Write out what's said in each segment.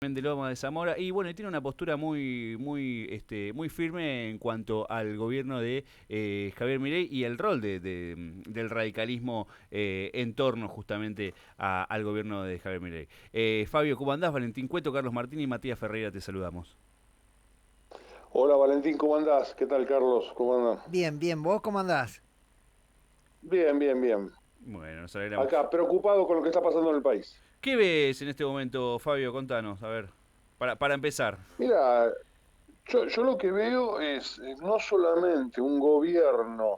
de Loma de Zamora y bueno, y tiene una postura muy firme en cuanto al gobierno de Javier Milei y el rol del radicalismo en torno justamente al gobierno de Javier Milei. Fabio, ¿cómo andás? Valentín Cueto, Carlos Martín y Matías Ferreira, te saludamos. Hola Valentín, ¿cómo andás? ¿Qué tal Carlos? ¿Cómo andás? Bien, bien, ¿vos cómo andás? Bien, bien, bien. Bueno, nos alegramos. Acá, preocupado con lo que está pasando en el país. ¿Qué ves en este momento, Fabio? Contanos, a ver, para empezar. Mira, yo lo que veo es no solamente un gobierno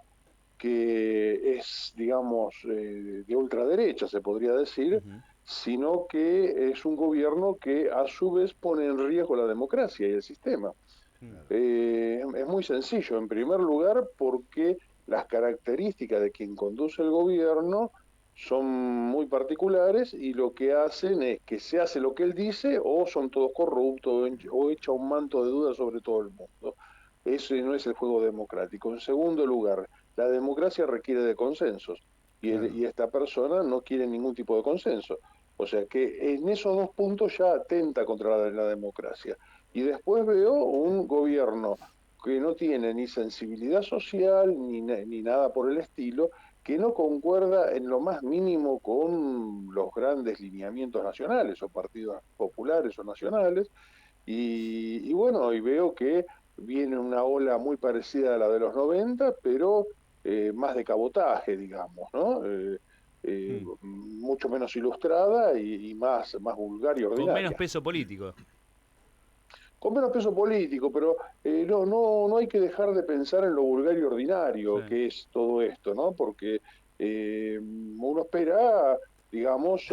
que es, digamos, de ultraderecha, se podría decir, Ujú. sino que es un gobierno que a su vez pone en riesgo la democracia y el sistema. Claro. Es muy sencillo, en primer lugar, porque las características de quien conduce el gobierno son muy particulares y lo que hacen es que se hace lo que él dice o son todos corruptos o echa un manto de duda sobre todo el mundo. Ese no es el juego democrático. En segundo lugar, la democracia requiere de consensos Claro. y esta persona no quiere ningún tipo de consenso. O sea que en esos dos puntos ya atenta contra la democracia. Y después veo un gobierno que no tiene ni sensibilidad social ni nada por el estilo, que no concuerda en lo más mínimo con los grandes lineamientos nacionales o partidos populares o nacionales. Y bueno, y veo que viene una ola muy parecida a la de los 90 pero más de cabotaje, digamos, ¿no? Hmm. Mucho menos ilustrada y más vulgar y Con menos ordinaria. peso político. Con menos peso político, pero no hay que dejar de pensar en lo vulgar y Sí. ordinario que es todo esto, ¿no? Porque uno espera, digamos,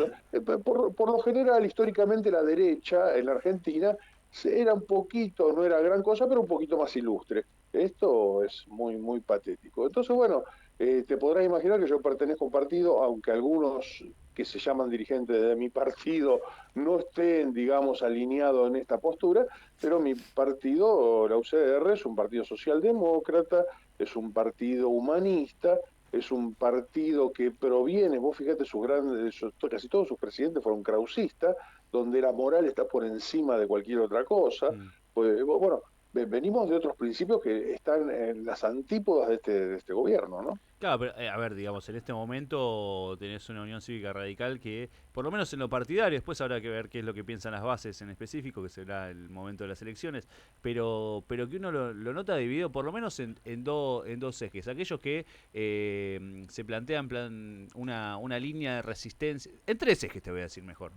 por lo general, históricamente la derecha en la Argentina era un poquito, no era gran cosa, pero un poquito más ilustre. Esto es muy patético. Entonces, bueno, te podrás imaginar que yo pertenezco a un partido, aunque algunos que se llaman dirigentes de mi partido no estén, digamos, alineados en esta postura, pero mi partido, la UCR, es un partido socialdemócrata, es un partido humanista, es un partido que proviene, vos fíjate, casi todos sus presidentes fueron krausistas, donde la moral está por encima de cualquier otra cosa. Hmm. Pues, bueno, venimos de otros principios que están en las antípodas de este gobierno, ¿no? Claro, pero a ver, digamos, en este momento tenés una Unión Cívica Radical que, por lo menos en lo partidario, después habrá que ver qué es lo que piensan las bases en específico, que será el momento de las elecciones, pero que uno lo nota dividido por lo menos en dos ejes. Aquellos que se plantean una línea de resistencia, en tres ejes te voy a decir mejor.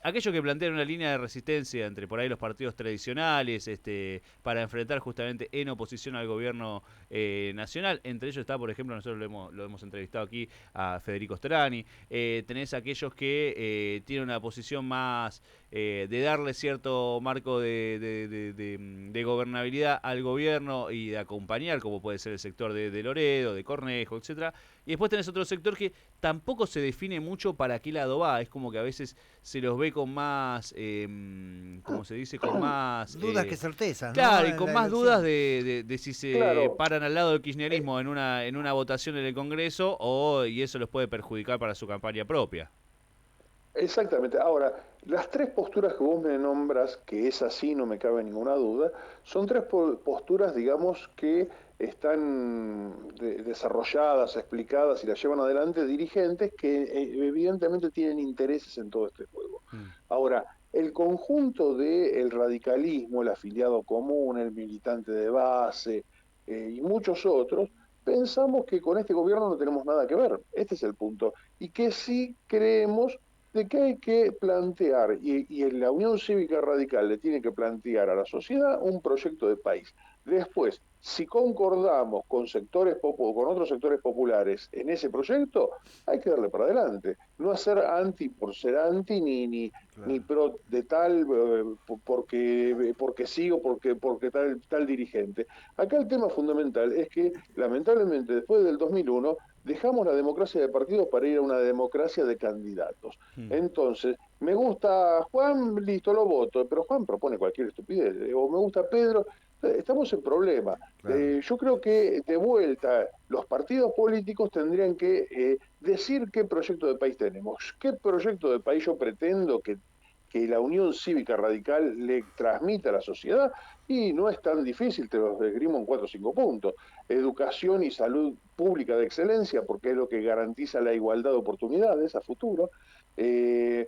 Aquellos que plantean una línea de resistencia entre por ahí los partidos tradicionales, para enfrentar justamente en oposición al gobierno nacional. Entre ellos está, por ejemplo, nosotros lo hemos entrevistado aquí a Federico Strani. Tenés aquellos que tienen una posición más de darle cierto marco de gobernabilidad al gobierno y de acompañar, como puede ser el sector de Loredo, de Cornejo, etcétera. Y después tenés otro sector que tampoco se define mucho para qué lado va. Es como que a veces se los ve con más, ¿cómo se dice? Con más... Dudas que certezas, ¿no? claro, y En con la más dudas elección. de si se Claro, paran al lado del eh, kirchnerismo en una votación en el Congreso y eso los puede perjudicar para su campaña propia. exactamente. Ahora, las tres posturas que vos me nombras, que es así, no me cabe ninguna duda, son tres posturas, digamos, que están desarrolladas, explicadas y las llevan adelante dirigentes que evidentemente tienen intereses en todo este juego. Mm. Ahora, el conjunto del radicalismo, el afiliado común, el militante de base y muchos otros, pensamos que con este gobierno no tenemos nada que ver. Este es el punto. Y que sí creemos de que hay que plantear, y en la Unión Cívica Radical le tiene que plantear a la sociedad un proyecto de país. Después, si concordamos con otros sectores populares en ese proyecto, hay que darle para adelante. No hacer anti por ser anti, ni Claro. pro de tal, porque sí o porque tal dirigente. Acá el tema fundamental es que, lamentablemente, después del 2001, dejamos la democracia de partidos para ir a una democracia de candidatos. Mm. Entonces, me gusta Juan, listo, lo voto, pero Juan propone cualquier estupidez, o me gusta Pedro, estamos en problema. Claro. Yo creo que de vuelta los partidos políticos tendrían que decir qué proyecto de país tenemos, qué proyecto de país yo pretendo que la Unión Cívica Radical le transmite a la sociedad, y no es tan difícil, te los esgrimo en 4 o 5 puntos. Educación y salud pública de excelencia, porque es lo que garantiza la igualdad de oportunidades a futuro. Que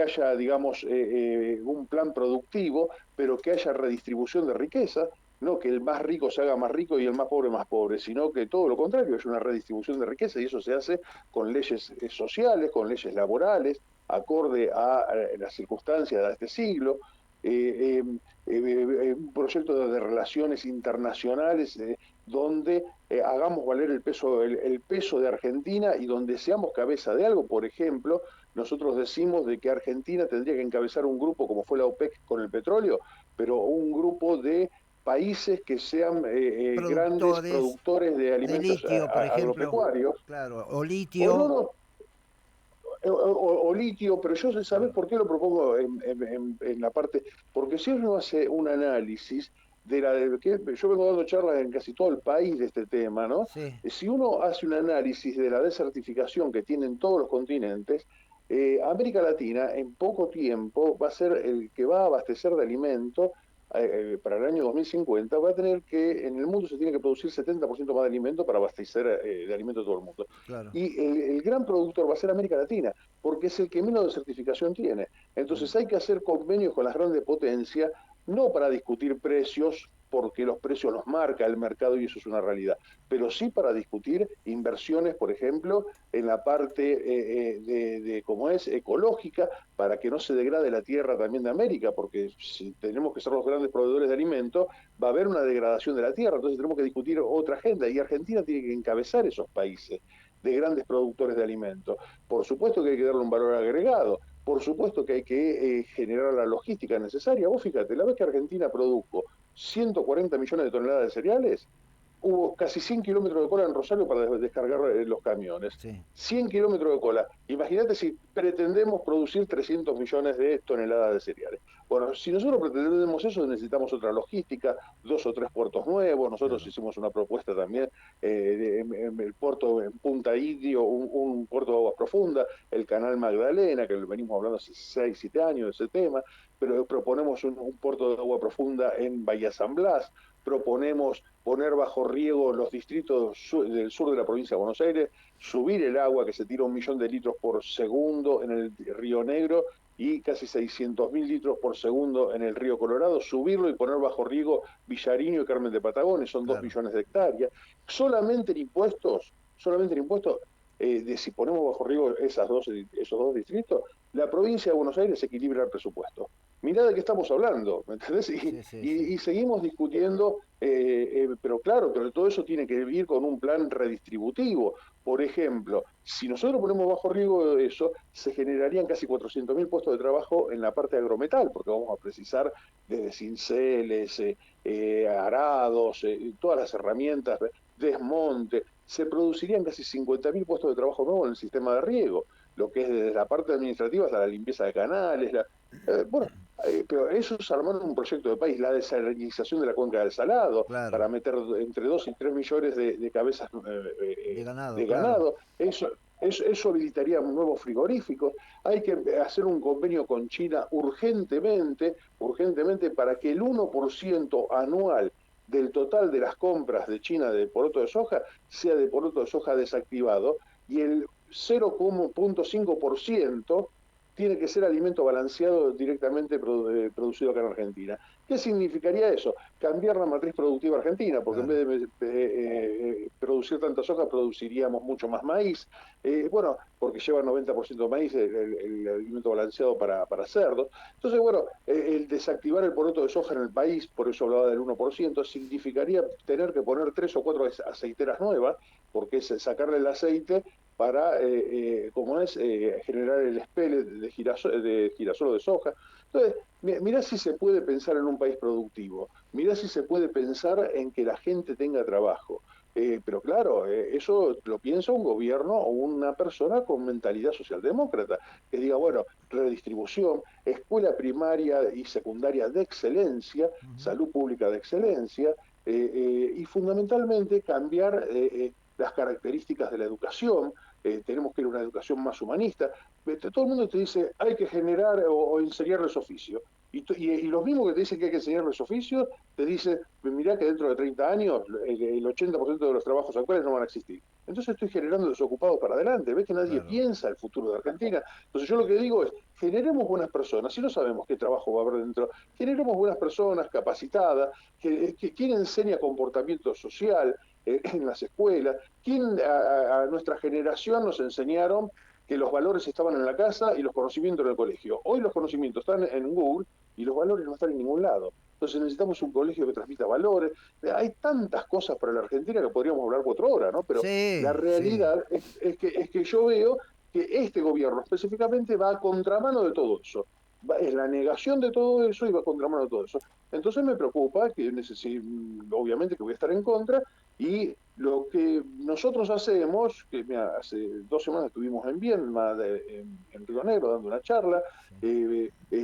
haya, digamos, un plan productivo, pero que haya redistribución de riqueza, no que el más rico se haga más rico y el más pobre, sino que todo lo contrario, es una redistribución de riqueza, y eso se hace con leyes sociales, con leyes laborales, acorde a las circunstancias de este siglo. eh, un proyecto de relaciones internacionales donde hagamos valer el peso de Argentina, y donde seamos cabeza de algo. Por ejemplo, nosotros decimos de que Argentina tendría que encabezar un grupo como fue la OPEC con el petróleo, pero un grupo de países que sean grandes Productores productores de de alimentos litio, por ejemplo, agropecuarios. claro, o O no, litio. no, o litio, pero yo, ¿sabés por qué lo propongo en la parte? Porque si uno hace un análisis que yo vengo dando charlas en casi todo el país de este tema, ¿no? Sí, Si uno hace un análisis de la desertificación que tienen todos los continentes, América Latina en poco tiempo va a ser el que va a abastecer de alimento. Para el año 2050 va a tener que, en el mundo se tiene que producir 70% más de alimento para abastecer de alimento a todo el mundo. claro. Y el gran productor va a ser América Latina, porque es el que menos desertificación tiene. Mm. Entonces hay que hacer convenios con las grandes potencias, no para discutir precios, porque los precios los marca el mercado y eso es una realidad, pero sí para discutir inversiones, por ejemplo, en la parte como es, ecológica, para que no se degrade la tierra también de América, porque si tenemos que ser los grandes proveedores de alimentos, va a haber una degradación de la tierra, entonces tenemos que discutir otra agenda, y Argentina tiene que encabezar esos países de grandes productores de alimentos. Por supuesto que hay que darle un valor agregado, por supuesto que hay que generar la logística necesaria. Vos fíjate, la vez que Argentina produjo 140 millones de toneladas de cereales, hubo casi 100 kilómetros de cola en Rosario para descargar los camiones. Sí, 100 kilómetros de cola. Imagínate si pretendemos producir 300 millones de toneladas de cereales. Bueno, si nosotros pretendemos eso, necesitamos otra logística, 2 o 3 puertos nuevos. Nosotros claro. hicimos una propuesta también en el puerto en Punta Indio, un puerto de aguas profundas, el canal Magdalena, que venimos hablando hace 6, 7 años de ese tema, pero proponemos un puerto de agua profunda en Bahía San Blas, proponemos poner bajo riego los distritos del sur de la provincia de Buenos Aires, subir el agua que se tira 1 millón de litros por segundo en el Río Negro y casi 600.000 litros por segundo en el Río Colorado, subirlo y poner bajo riego Villarino y Carmen de Patagones, son 2 Claro. millones de hectáreas. Solamente en impuestos, de si ponemos bajo riego esos dos distritos, la provincia de Buenos Aires equilibra el presupuesto. Mirá de qué estamos hablando, ¿me entendés? Sí, sí, sí. Y seguimos discutiendo, pero claro, pero todo eso tiene que ir con un plan redistributivo. Por ejemplo, si nosotros ponemos bajo riesgo eso, se generarían casi 400.000 puestos de trabajo en la parte agrometal, porque vamos a precisar desde cinceles, arados, todas las herramientas, desmonte. Se producirían casi 50.000 puestos de trabajo nuevos en el sistema de riego, lo que es desde la parte administrativa hasta la limpieza de canales. Bueno, pero eso es armar un proyecto de país, la desalinización de la cuenca del Salado, Claro. para meter entre 2 y 3 millones de cabezas De ganado, de claro. ganado. Eso habilitaría nuevos frigoríficos. Hay que hacer un convenio con China urgentemente, para que el 1% anual del total de las compras de China de poroto de soja sea de poroto de soja desactivado, y el 0,5% tiene que ser alimento balanceado directamente producido acá en Argentina. ¿Qué significaría eso? Cambiar la matriz productiva argentina, porque en Claro. vez de producir tanta soja, produciríamos mucho más maíz. Bueno, porque lleva 90% de maíz el alimento balanceado para cerdos. Entonces, bueno, el desactivar el poroto de soja en el país, por eso hablaba del 1%, significaría tener que poner 3 o 4 aceiteras nuevas, porque es sacarle el aceite para, como es, generar el espele de girasol o de soja. Entonces, mirá si se puede pensar en un país productivo, mirá si se puede pensar en que la gente tenga trabajo. Pero claro, eso lo piensa un gobierno o una persona con mentalidad socialdemócrata, que diga, bueno, redistribución, escuela primaria y secundaria de excelencia, Ujú. salud pública de excelencia, y fundamentalmente cambiar las características de la educación, tenemos que ir a una educación más humanista. Todo el mundo te dice, hay que generar o enseñarles oficio. Y los mismos que te dicen que hay que enseñarles oficio, te dicen, mirá que dentro de 30 años el 80% de los trabajos actuales no van a existir. Entonces estoy generando desocupados para adelante. ¿Ves que nadie Claro. piensa el futuro de Argentina? Entonces yo lo que digo es, generemos buenas personas. Si no sabemos qué trabajo va a haber dentro, generemos buenas personas capacitadas, ¿quién enseña comportamiento social en las escuelas? ¿Quién a nuestra generación nos enseñaron que los valores estaban en la casa y los conocimientos en el colegio? Hoy los conocimientos están en Google y los valores no están en ningún lado. Entonces necesitamos un colegio que transmita valores. Hay tantas cosas para la Argentina que podríamos hablar 4 horas, ¿no? Pero la Sí, sí. realidad es que yo veo que este gobierno específicamente va a contramano de todo eso. Es la negación de todo eso y va a contramano de todo eso. Entonces me preocupa que obviamente que voy a estar en contra, y lo que nosotros hacemos, que mira, hace 2 semanas estuvimos en Viedma, en Río Negro, dando una charla,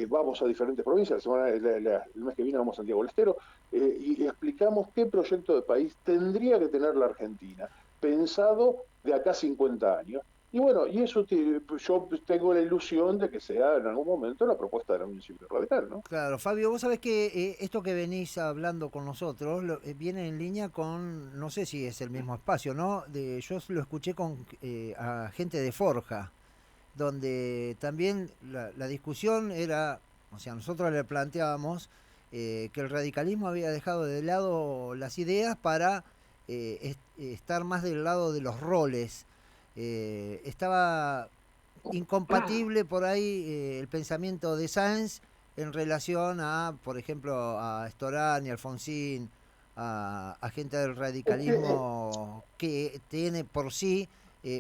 vamos a diferentes provincias, el mes que viene vamos a Santiago del Estero, y explicamos qué proyecto de país tendría que tener la Argentina, pensado de acá a 50 años. Y bueno, y eso yo tengo la ilusión de que sea en algún momento la propuesta de la Unión Cívica Radical, ¿no? Claro, Fabio, vos sabés que esto que venís hablando con nosotros viene en línea con, no sé si es el mismo espacio, ¿no? Yo lo escuché con a gente de Forja, donde también la discusión era, o sea, nosotros le planteábamos que el radicalismo había dejado de lado las ideas para estar más del lado de los roles. Estaba incompatible por ahí el pensamiento de Sáenz en relación a, por ejemplo, a Storán y Alfonsín, a gente del Es que, radicalismo que tiene por sí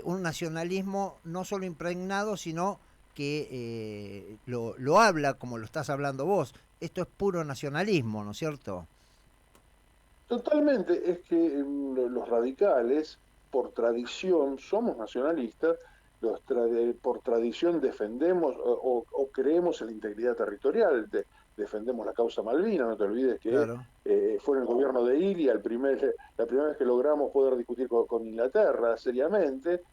un nacionalismo no solo impregnado, sino que lo habla como lo estás hablando vos. Esto es puro nacionalismo, ¿no es cierto? totalmente, es que los radicales, por tradición, somos nacionalistas, por tradición defendemos o creemos en la integridad territorial, defendemos la causa Malvina. No te olvides que Claro. fue en el gobierno de Ilia la primera vez que logramos poder discutir con Inglaterra seriamente.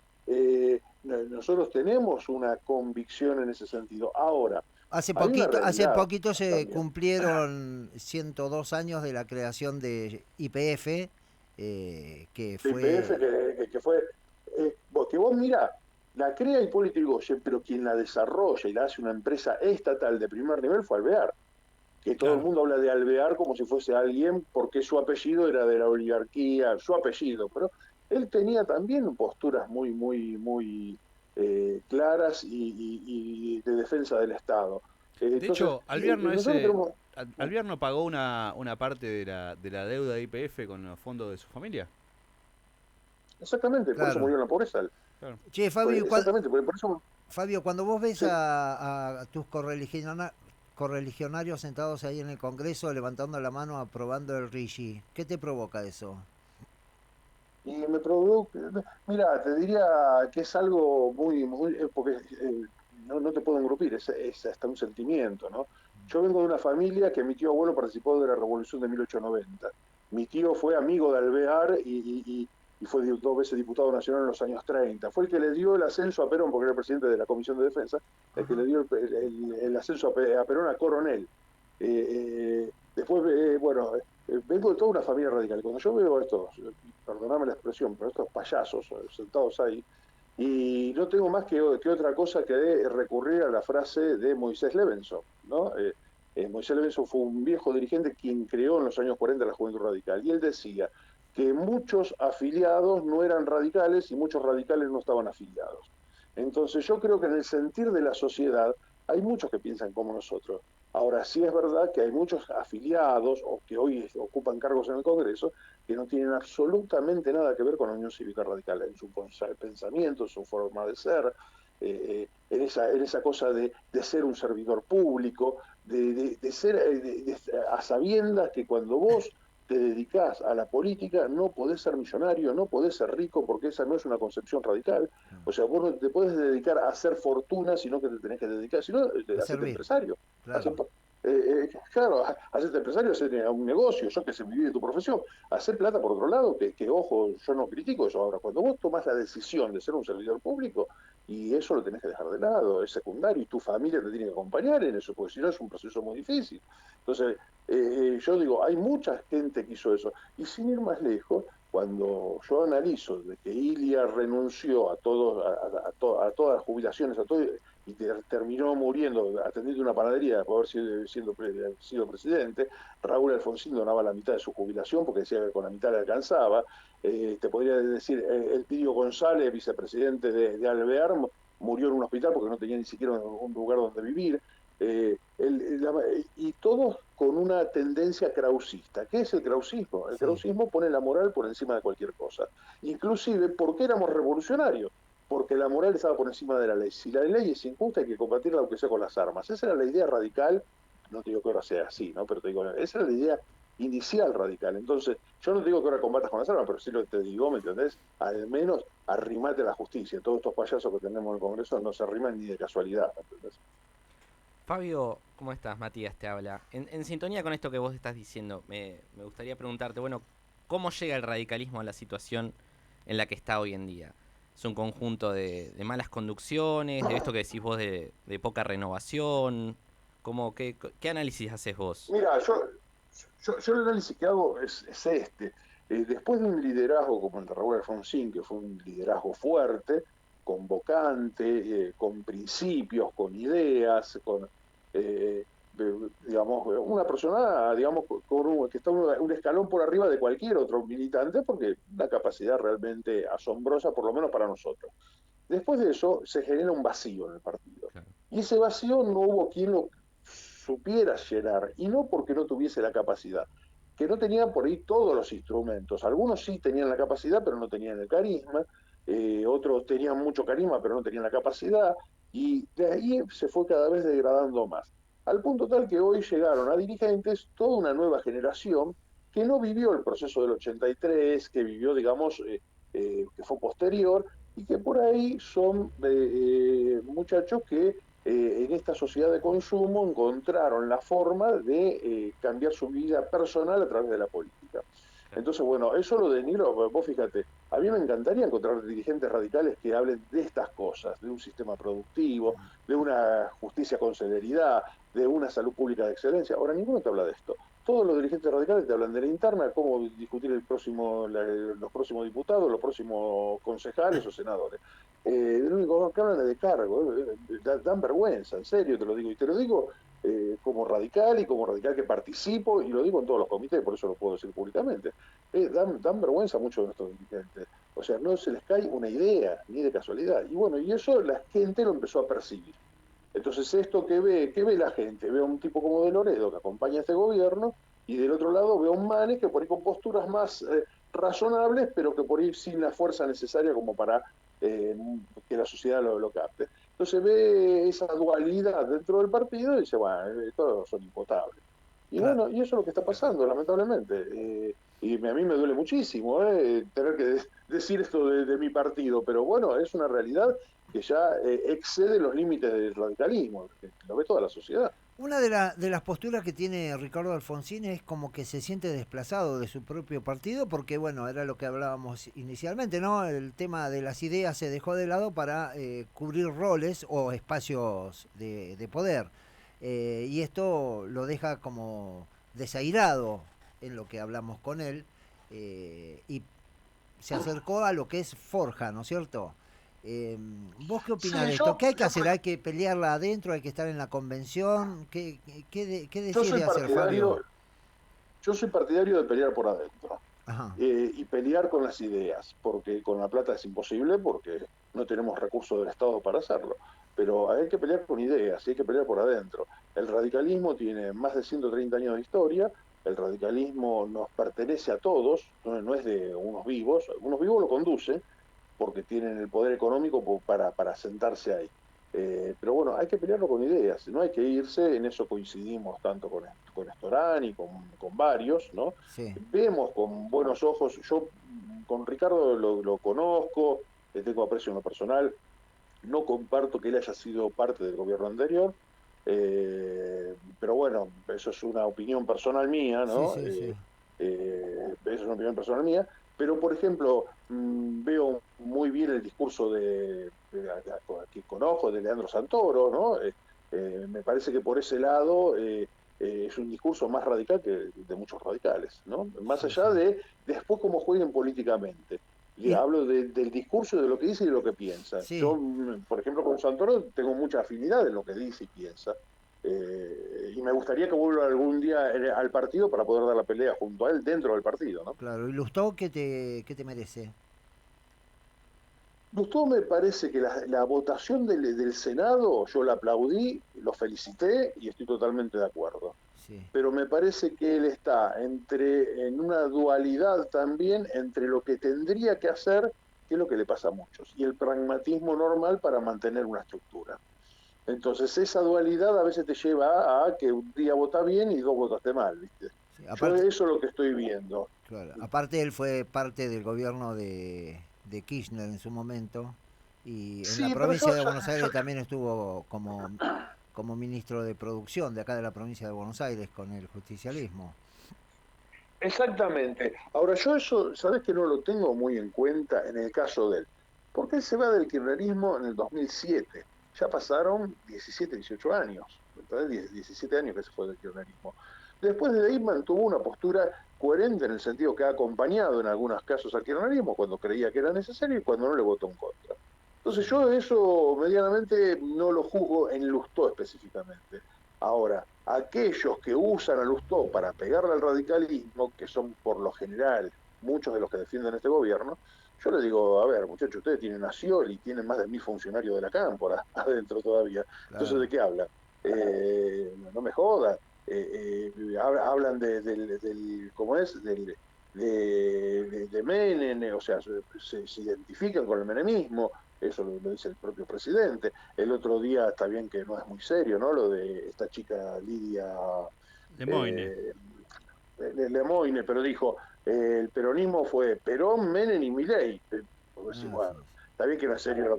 Nosotros tenemos una convicción en ese sentido. Ahora, hay una Hace realidad poquito se también. cumplieron 102 años de la creación de YPF, que De IPF fue... que fue, que vos mirá, la crea Hipólito Yrigoyen, pero quien la desarrolla y la hace una empresa estatal de primer nivel fue Alvear, que todo el Claro. mundo habla de Alvear como si fuese alguien porque su apellido era de la oligarquía, su apellido, pero él tenía también posturas muy claras y de defensa del Estado. De Entonces, hecho, Alviar nosotros tenemos... Alviar no pagó una parte de la deuda de IPF con los fondos de su familia. Exactamente, por eso Claro. murió en la pobreza. Claro. Che, Fabio, Exactamente, por eso... Fabio, cuando vos ves Sí. a tus correligionarios sentados ahí en el Congreso levantando la mano aprobando el RIGI, ¿qué te provoca eso? Y me produjo, mira, te diría que es algo porque no te puedo engrupir, es hasta un sentimiento, ¿no? Yo vengo de una familia que mi tío abuelo participó de la Revolución de 1890. Mi tío fue amigo de Alvear y fue 2 veces diputado nacional en los años 30. Fue el que le dio el ascenso a Perón, porque era el presidente de la Comisión de Defensa, el que le Ajá. dio el ascenso a Perón a coronel. Después, bueno, vengo de toda una familia radical. Cuando yo veo a estos, perdoname la expresión, pero estos payasos sentados ahí, y no tengo más que otra cosa que recurrir a la frase de Moisés Levenson, ¿no? Moisés Levenson fue un viejo dirigente quien creó en los años 40 la Juventud Radical, y él decía que muchos afiliados no eran radicales y muchos radicales no estaban afiliados. Entonces yo creo que en el sentir de la sociedad hay muchos que piensan como nosotros. Ahora, sí es verdad que hay muchos afiliados o que hoy ocupan cargos en el Congreso que no tienen absolutamente nada que ver con la Unión Cívica Radical, en su pensamiento, en su forma de ser, en esa cosa de ser un servidor público, de ser a sabiendas que cuando vos te dedicás a la política no podés ser millonario, no podés ser rico, porque esa no es una concepción radical. O sea, vos no te podés dedicar a hacer fortuna, sino que te tenés que dedicar, si no, A hacerte servir, empresario. claro. Claro, hacerte empresario, hacer un negocio, yo que sé, vivir de tu profesión, hacer plata por otro lado, ojo, yo no critico eso. Ahora, cuando vos tomás la decisión de ser un servidor público, y eso lo tenés que dejar de lado, es secundario, y tu familia te tiene que acompañar en eso, porque si no es un proceso muy difícil. Entonces, yo digo, hay mucha gente que hizo eso, y sin ir más lejos, cuando yo analizo de que Ilia renunció a, todo, a todas las jubilaciones, a todo, y terminó muriendo atendiendo una panadería por haber sido presidente. Raúl Alfonsín donaba la mitad de su jubilación porque decía que con la mitad le alcanzaba. Te podría decir, Elpidio González, vicepresidente de Alvear, murió en un hospital porque no tenía ni siquiera un lugar donde vivir. Y todos con una tendencia krausista. ¿Qué es el krausismo? El Sí. krausismo pone la moral por encima de cualquier cosa. Inclusive, ¿por qué éramos revolucionarios? Porque la moral estaba por encima de la ley. Si la ley es injusta, hay que combatirla aunque sea con las armas. Esa era la idea radical, no te digo que ahora sea así, ¿no? Pero te digo, esa era la idea inicial radical. Entonces, yo no te digo que ahora combatas con las armas, pero sí lo que te digo, ¿me entendés? Al menos arrimate a la justicia. Todos estos payasos que tenemos en el Congreso no se arriman ni de casualidad, ¿me entendés? Fabio, ¿cómo estás? Matías te habla. En sintonía con esto que vos estás diciendo, me gustaría preguntarte, bueno, ¿cómo llega el radicalismo a la situación en la que está hoy en día? ¿Es un conjunto de malas conducciones, de esto que decís vos de poca renovación? ¿Qué análisis haces vos? Mira, yo el análisis que hago es este. Después de un liderazgo como el de Raúl Alfonsín, que fue un liderazgo fuerte, convocante, con principios, con ideas, eh, digamos, una persona, digamos, que está un escalón por arriba de cualquier otro militante, porque una capacidad realmente asombrosa, por lo menos para nosotros. Después de eso se genera un vacío en el partido. Claro. Y ese vacío no hubo quien lo supiera llenar, y no porque no tuviese la capacidad, que no tenían por ahí todos los instrumentos. Algunos sí tenían la capacidad, pero no tenían el carisma, otros tenían mucho carisma, pero no tenían la capacidad, y de ahí se fue cada vez degradando más. Al punto tal que hoy llegaron a dirigentes toda una nueva generación que no vivió el proceso del 83, que vivió, digamos, que fue posterior, y que por ahí son muchachos que en esta sociedad de consumo encontraron la forma de cambiar su vida personal a través de la política. Claro. Entonces, bueno, eso lo denigro, vos fíjate, a mí me encantaría encontrar dirigentes radicales que hablen de estas cosas, de un sistema productivo, de una justicia con celeridad, de una salud pública de excelencia. Ahora, ninguno te habla de esto. Todos los dirigentes radicales te hablan de la interna, cómo discutir los próximos diputados, los próximos concejales o senadores. Lo único que hablan es de cargo, dan vergüenza, en serio te lo digo. Y te lo digo como radical y como radical que participo, y lo digo en todos los comités, por eso lo puedo decir públicamente. Dan vergüenza mucho de nuestros dirigentes. O sea, no se les cae una idea, ni de casualidad. Y bueno, y eso la gente lo empezó a percibir. Entonces, esto qué ve la gente, ve a un tipo como De Loredo que acompaña a este gobierno, y del otro lado ve a un Manes que por ahí con posturas más razonables, pero que por ahí sin la fuerza necesaria como para que la sociedad lo capte. Entonces ve esa dualidad dentro del partido y dice, bueno, todos son impotables. Y Claro. bueno, y eso es lo que está pasando, lamentablemente. Y a mí me duele muchísimo tener que decir esto de mi partido, pero bueno, es una realidad que ya excede los límites del radicalismo, que lo ve toda la sociedad. Una de las posturas que tiene Ricardo Alfonsín es como que se siente desplazado de su propio partido porque, bueno, era lo que hablábamos inicialmente, ¿no? El tema de las ideas se dejó de lado para cubrir roles o espacios de poder. Y esto lo deja como desairado en lo que hablamos con él y se acercó a lo que es Forja, ¿no es cierto? Eh, ¿Vos qué opinás Sí, de esto? ¿Qué hay que hacer? ¿Hay que pelearla adentro? ¿Hay que estar en la convención? ¿Qué yo soy decide hacer, Fabio? partidario, yo soy partidario de pelear por adentro. Ajá, Y pelear con las ideas, porque con la plata es imposible, porque no tenemos recursos del Estado para hacerlo. Pero hay que pelear con ideas, y hay que pelear por adentro. El radicalismo tiene más de 130 años de historia, el radicalismo nos pertenece a todos, no es de unos vivos lo conducen, porque tienen el poder económico para sentarse ahí. Pero bueno, hay que pelearlo con ideas, no hay que irse, en eso coincidimos tanto con Estorán y con varios, ¿no? sí. Vemos con buenos ojos, yo con Ricardo lo conozco, le tengo aprecio en lo personal, no comparto que él haya sido parte del gobierno anterior, Pero bueno, eso es una opinión personal mía, Sí, ¿no? sí, sí. Eso es una opinión personal mía. Pero, por ejemplo, veo muy bien el discurso que conozco de Leandro Santoro, ¿no? Me parece que por ese lado es un discurso más radical que de muchos radicales, ¿no? Más Sí, sí. allá de después cómo jueguen políticamente. Y, Hablo del discurso, de lo que dice y de lo que piensa. sí. Yo, por ejemplo, con Santoro tengo mucha afinidad en lo que dice y piensa. Y me gustaría que vuelva algún día al partido para poder dar la pelea junto a él dentro del partido, ¿no? Claro, ¿y Lustó qué te merece? Gustavo, me parece que la votación del Senado, yo la aplaudí, lo felicité y estoy totalmente de acuerdo. Sí. Pero me parece que él está en una dualidad también entre lo que tendría que hacer, que es lo que le pasa a muchos, y el pragmatismo normal para mantener una estructura. Entonces esa dualidad a veces te lleva a que un día vota bien y dos votaste mal, ¿viste? Sí, Yo aparte, eso es lo que estoy viendo. claro, aparte él fue parte del gobierno de Kirchner en su momento y en la Sí, pero provincia de Buenos Aires también estuvo como ministro de producción de acá de la provincia de Buenos Aires con el justicialismo. exactamente. Ahora yo eso, sabes que no lo tengo muy en cuenta en el caso de él, porque él se va del kirchnerismo en el 2007. Ya pasaron 17, 18 años, ¿entendés? 17 años que se fue del kirchnerismo. Después de ahí mantuvo una postura coherente en el sentido que ha acompañado en algunos casos al kirchnerismo cuando creía que era necesario y cuando no le votó en contra. Sí, Entonces yo eso medianamente no lo juzgo en Lustó específicamente. Ahora, aquellos que usan a Lustó para pegarle al radicalismo, que son por lo general muchos de los que defienden este gobierno, yo les digo, a ver, muchachos, ustedes tienen a Scioli y tienen más de 1000 funcionarios de la cámpora adentro todavía. Entonces, claro. ¿de qué hablan? No me jodan. Hablan ¿cómo es? De Menem, o sea, se identifican con el menemismo, eso lo dice el propio presidente. El otro día, está bien que no es muy serio, ¿no? Lo de esta chica Lidia Lemoine. eh, Lemoine, pero dijo, el peronismo fue Perón, Menem y Milei. Decís, Ah, sí, bueno, sí. está bien que no es serio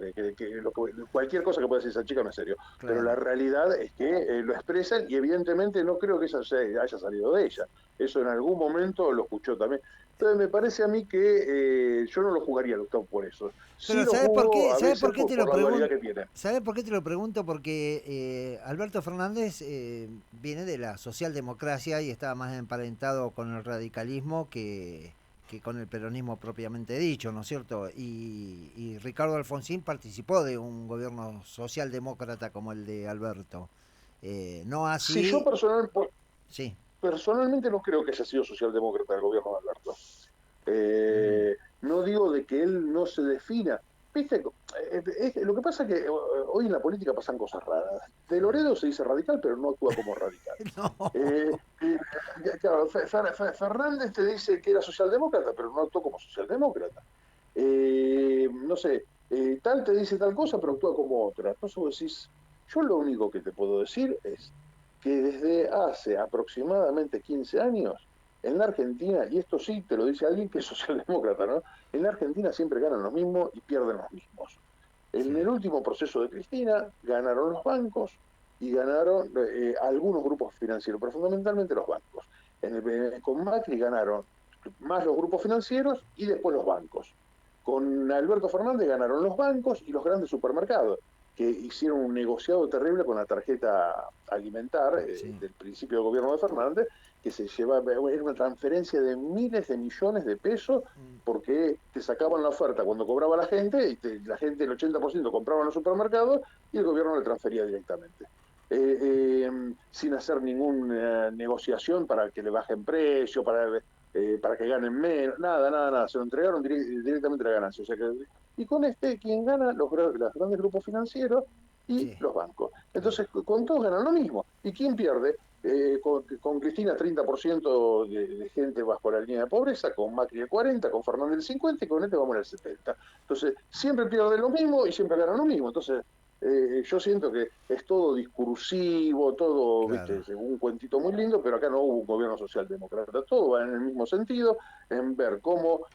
cualquier cosa que pueda decir esa chica no es serio, pero la Claro. realidad es que lo expresan y evidentemente no creo que eso haya salido de ella. Eso en algún momento lo escuchó también. Entonces me parece a mí que yo no lo jugaría al Gustavo por eso. Sí Pero lo ¿sabes por juzgo qué? a ¿Sabes veces por qué te lo por la dualidad pregunto? que tiene. ¿Sabes por qué te lo pregunto? Porque Alberto Fernández viene de la socialdemocracia y estaba más emparentado con el radicalismo que con el peronismo propiamente dicho, ¿no es cierto? Y Ricardo Alfonsín participó de un gobierno socialdemócrata como el de Alberto. No Si yo así, sí. personalmente no creo que haya sido socialdemócrata el gobierno de Alberto. Mm, No digo de que él no se defina. ¿Viste? Lo que pasa es que hoy en la política pasan cosas raras. De Loredo se dice radical, pero no actúa como radical. no, Eh, eh, claro, Fernández te dice que era socialdemócrata, pero no actuó como socialdemócrata. No sé, tal te dice tal cosa, pero actúa como otra. Entonces vos decís, yo lo único que te puedo decir es que desde hace aproximadamente 15 años, en la Argentina, y esto sí te lo dice alguien que es socialdemócrata, ¿no? En la Argentina siempre ganan los mismos y pierden los mismos. En sí, el último proceso de Cristina ganaron los bancos y ganaron algunos grupos financieros, pero fundamentalmente los bancos. Con Macri ganaron más los grupos financieros y después los bancos. Con Alberto Fernández ganaron los bancos y los grandes supermercados, que hicieron un negociado terrible con la tarjeta alimentar sí. del principio del gobierno de Fernández, que se llevaba, era una transferencia de miles de millones de pesos Mm, porque te sacaban la oferta cuando cobraba la gente y la gente el 80% compraba en los supermercados y el gobierno le transfería directamente. Sin hacer ninguna negociación para que le bajen precio, para que ganen menos, nada, se lo entregaron directamente a la ganancia. O sea que, y con quien gana los grandes grupos financieros y sí, los bancos. claro. Entonces, con todos ganan lo mismo. ¿Y quién pierde? Con Cristina 30% de gente bajo la línea de pobreza, con Macri el 40%, con Fernández el 50% y con este vamos al 70%. Entonces, siempre pierden lo mismo y siempre ganan lo mismo. Entonces, yo siento que es todo discursivo, todo, Claro. viste, un cuentito muy lindo, pero acá no hubo un gobierno socialdemócrata. Todo va en el mismo sentido, en ver cómo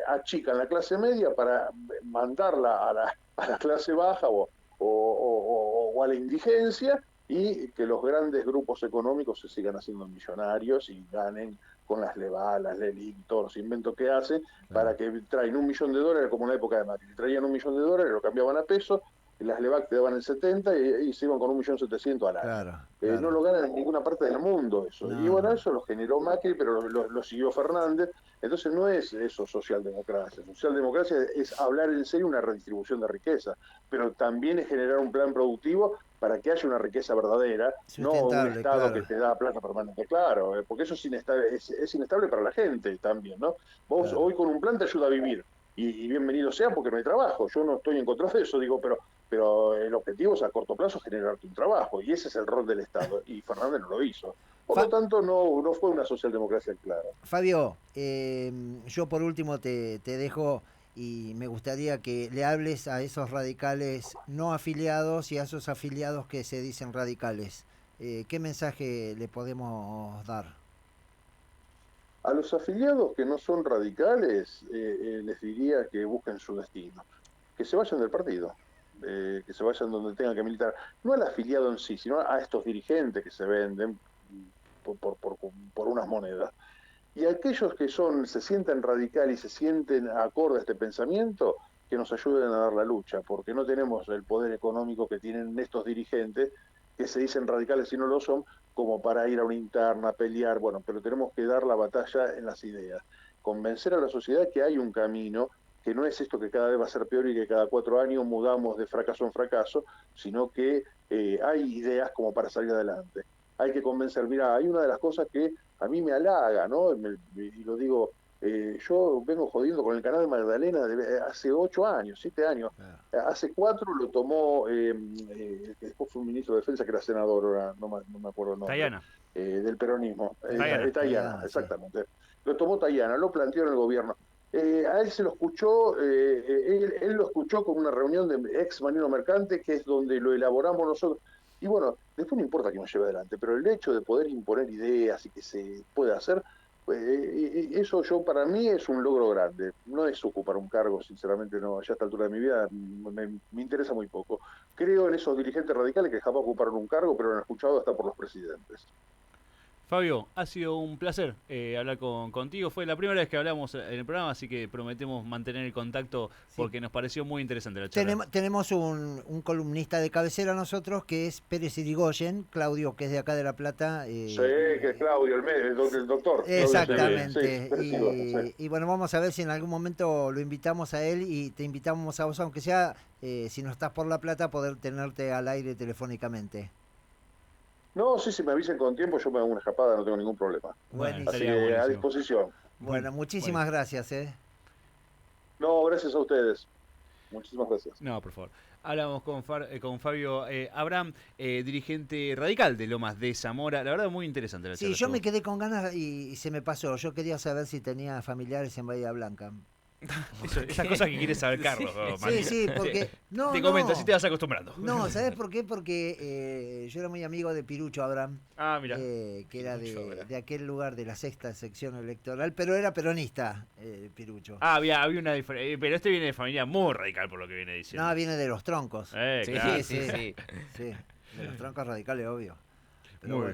achican la clase media para mandarla a la clase baja o a la indigencia y que los grandes grupos económicos se sigan haciendo millonarios y ganen con las Leval, las Lelí, todos los inventos que hacen, para que traen $1.000.000, como en la época de Macri, traían $1.000.000, lo cambiaban a pesos, y las Levac te daban el 70 y se iban con 1.700.000 al año. Claro. No lo ganan en ninguna parte del mundo eso. No, y bueno, no. eso lo generó Macri, pero lo siguió Fernández. Entonces no es eso socialdemocracia. Socialdemocracia es hablar en serio una redistribución de riqueza, pero también es generar un plan productivo para que haya una riqueza verdadera, no un Estado que te da plata permanente, claro, porque eso es inestable para la gente también, ¿no? Vos hoy con un plan te ayuda a vivir, y bienvenido sea porque no hay trabajo, yo no estoy en contra de eso, digo, pero el objetivo es a corto plazo generarte un trabajo, y ese es el rol del Estado, y Fernández no lo hizo. Por lo tanto, no fue una socialdemocracia clara. Fabio, yo por último te dejo y me gustaría que le hables a esos radicales no afiliados y a esos afiliados que se dicen radicales. ¿Qué mensaje le podemos dar? A los afiliados que no son radicales, les diría que busquen su destino, que se vayan del partido, que se vayan donde tengan que militar. No al afiliado en sí, sino a estos dirigentes que se venden por unas monedas. Y aquellos que se sienten radical y se sienten acorde a este pensamiento, que nos ayuden a dar la lucha, porque no tenemos el poder económico que tienen estos dirigentes, que se dicen radicales y no lo son, como para ir a una interna, pelear, bueno, pero tenemos que dar la batalla en las ideas, convencer a la sociedad que hay un camino, que no es esto que cada vez va a ser peor y que cada 4 años mudamos de fracaso en fracaso, sino que hay ideas como para salir adelante. Hay que convencer, mira, hay una de las cosas que a mí me halaga, ¿no? Y lo digo, yo vengo jodiendo con el canal de Magdalena hace 8 años, 7 años. Hace 4 lo tomó, después fue un ministro de Defensa que era senador, ahora no me acuerdo el nombre. Tayana. Del peronismo. Tayana, exactamente. Sí. Lo tomó Tayana, lo planteó en el gobierno. A él se lo escuchó, él lo escuchó con una reunión de ex Marino Mercante, que es donde lo elaboramos nosotros. Y bueno, después no importa quién nos lleve adelante, pero el hecho de poder imponer ideas y que se pueda hacer, eso para mí es un logro grande. No es ocupar un cargo, sinceramente no, ya a esta altura de mi vida me interesa muy poco. Creo en esos dirigentes radicales que jamás ocuparon un cargo, pero han escuchado hasta por los presidentes. Fabio, ha sido un placer hablar contigo. Fue la primera vez que hablamos en el programa, así que prometemos mantener el contacto porque nos pareció muy interesante la charla. Tenemos un columnista de cabecera nosotros que es Pérez Irigoyen, Claudio, que es de acá de La Plata. Sí, que es Claudio, el doctor. Exactamente. Y bueno, vamos a ver si en algún momento lo invitamos a él y te invitamos a vos, aunque sea, si no estás por La Plata, poder tenerte al aire telefónicamente. No, sí, si me avisen con tiempo, yo me hago una escapada, no tengo ningún problema. Buenísimo. Así que a disposición. Bueno, muchísimas gracias. No, gracias a ustedes. Muchísimas gracias. No, por favor. Hablamos con Fabio Abraham, dirigente radical de Lomas de Zamora. La verdad, muy interesante la charla. Sí, yo me quedé con ganas y se me pasó. Yo quería saber si tenía familiares en Bahía Blanca. Esas cosas que quieres saber, Carlos. Sí, porque... te comento, así te vas acostumbrando. No, ¿sabes por qué? Porque yo era muy amigo de Pirucho Abraham. Ah, mira. Que era de aquel lugar de la 6ª sección electoral, pero era peronista, Pirucho. Ah, había una diferencia. Pero este viene de familia muy radical, por lo que viene diciendo. No, viene de los troncos. Claro. Sí. De los troncos radicales, obvio. Pero muy bueno.